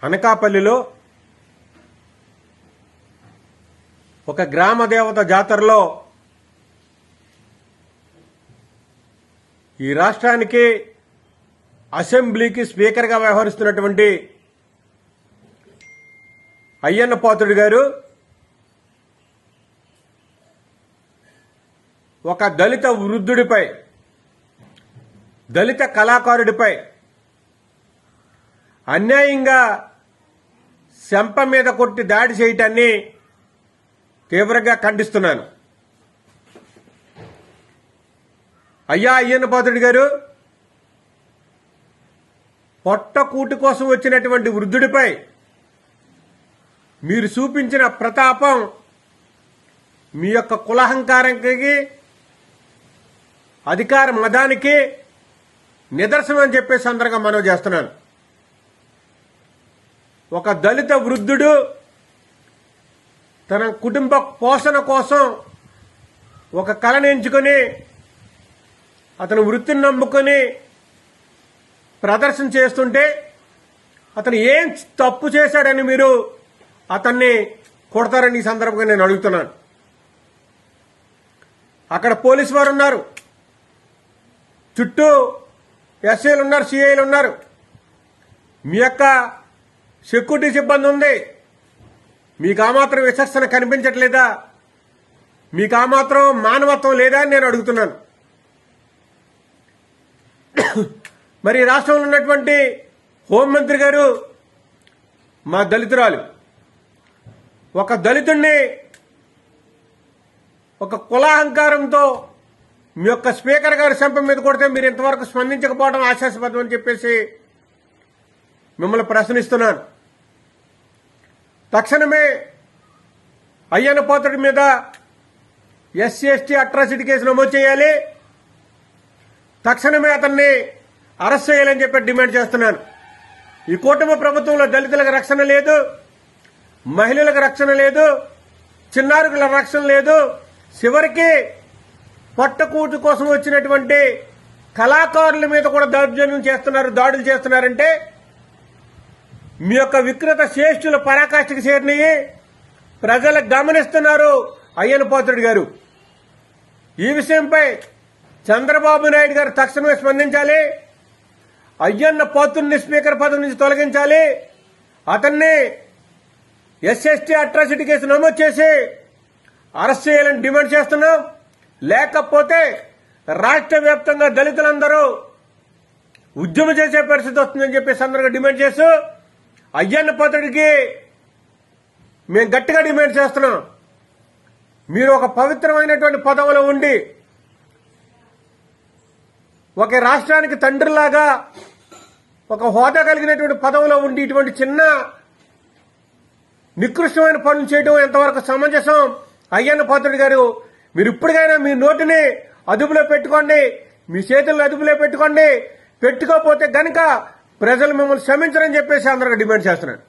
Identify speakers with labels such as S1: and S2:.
S1: అనకాపల్లిలో ఒక గ్రామ దేవత జాతరలో ఈ రాష్ట్రానికి అసెంబ్లీకి స్పీకర్గా వ్యవహరిస్తున్నటువంటి అయ్యన్న పాత్రుడు గారు ఒక దళిత వృద్ధుడిపై, దళిత కళాకారుడిపై అన్యాయంగా శంప మీద కొట్టి దాడి చేయటాన్ని తీవ్రంగా ఖండిస్తున్నాను. అయ్యా అయ్యన్న పాత్రుడు గారు, పొట్టకూటి కోసం వచ్చినటువంటి వృద్ధుడిపై మీరు చూపించిన ప్రతాపం మీ యొక్క కులహంకారానికి, అధికార మదానికి నిదర్శనం అని చెప్పే సందర్భంగా మనవి చేస్తున్నాను. ఒక దళిత వృద్ధుడు తన కుటుంబ పోషణ కోసం ఒక కళను ఎంచుకొని అతను వృత్తిని నమ్ముకొని ప్రదర్శన చేస్తుంటే అతను ఏం తప్పు చేశాడని మీరు అతన్ని కొడతారని ఈ సందర్భంగా నేను అడుగుతున్నాను. అక్కడ పోలీసు వారు ఉన్నారు, చుట్టూ ఎస్ఐలు ఉన్నారు, సిఐలు ఉన్నారు, మీ యొక్క సెక్యూరిటీ సిబ్బంది ఉంది. మీకు ఆ మాత్రం విచక్షణ కనిపించట్లేదా? మీకు ఆ మాత్రం మానవత్వం లేదా అని నేను అడుగుతున్నాను. మరి రాష్ట్రంలో ఉన్నటువంటి హోంమంత్రి గారు మా దళితురాలు, ఒక దళితుణ్ణి ఒక కులాహంకారంతో మీ యొక్క స్పీకర్ గారి శంప మీద కొడితే మీరు ఇంతవరకు స్పందించకపోవడం ఆశాస్పదం అని చెప్పేసి మిమ్మల్ని ప్రశ్నిస్తున్నాను. తక్షణమే అయ్యన్న పాత్రుడి మీద ఎస్సీ ఎస్టీ అట్రాసిటీ కేసు నమోదు చేయాలి. తక్షణమే అతన్ని అరెస్ట్ చేయాలని చెప్పి డిమాండ్ చేస్తున్నాను. ఈ కూటమి ప్రభుత్వంలో దళితులకు రక్షణ లేదు, మహిళలకు రక్షణ లేదు, చిన్నారుల రక్షణ లేదు. చివరికి పొట్టకూటి కోసం వచ్చినటువంటి కళాకారుల మీద కూడా దౌర్జన్యం చేస్తున్నారు, దాడులు చేస్తున్నారంటే మీ యొక్క వికృత శ్రేష్ఠుల పరాకాష్ఠకి చేరినవి ప్రజలు గమనిస్తున్నారు. అయ్యన్న పాత్రుడు గారు, ఈ విషయంపై చంద్రబాబు నాయుడు గారు తక్షణమే స్పందించాలి. అయ్యన్న పాత్రుడిని స్పీకర్ పదవి నుంచి తొలగించాలి. అతన్ని ఎస్ఎస్టీ అట్రాసిటీ కేసు నమోదు చేసి అరెస్ట్ చేయాలని డిమాండ్ చేస్తున్నాం. లేకపోతే రాష్ట్ర వ్యాప్తంగా దళితులందరూ ఉద్యమం చేసే పరిస్థితి వస్తుందని చెప్పి సందర్భంగా డిమాండ్ చేస్తూ అయ్యన్న పాత్రుడికి మేము గట్టిగా డిమాండ్ చేస్తున్నాం. మీరు ఒక పవిత్రమైనటువంటి పదవిలో ఉండి ఒక రాష్ట్రానికి తండ్రిలాగా ఒక హోదా కలిగినటువంటి పదవిలో ఉండి ఇటువంటి చిన్న నికృష్టమైన పనులు చేయడం ఎంతవరకు సమంజసం? అయ్యన్న పాత్రుడు గారు, మీరు ఇప్పటికైనా మీ నోటిని అదుపులో పెట్టుకోండి, మీ చేతులను అదుపులో పెట్టుకోండి. పెట్టుకోకపోతే గనక ప్రజలు మిమ్మల్ని క్షమించరని చెప్పేసి అందరికీ డిమాండ్ చేస్తున్నాను.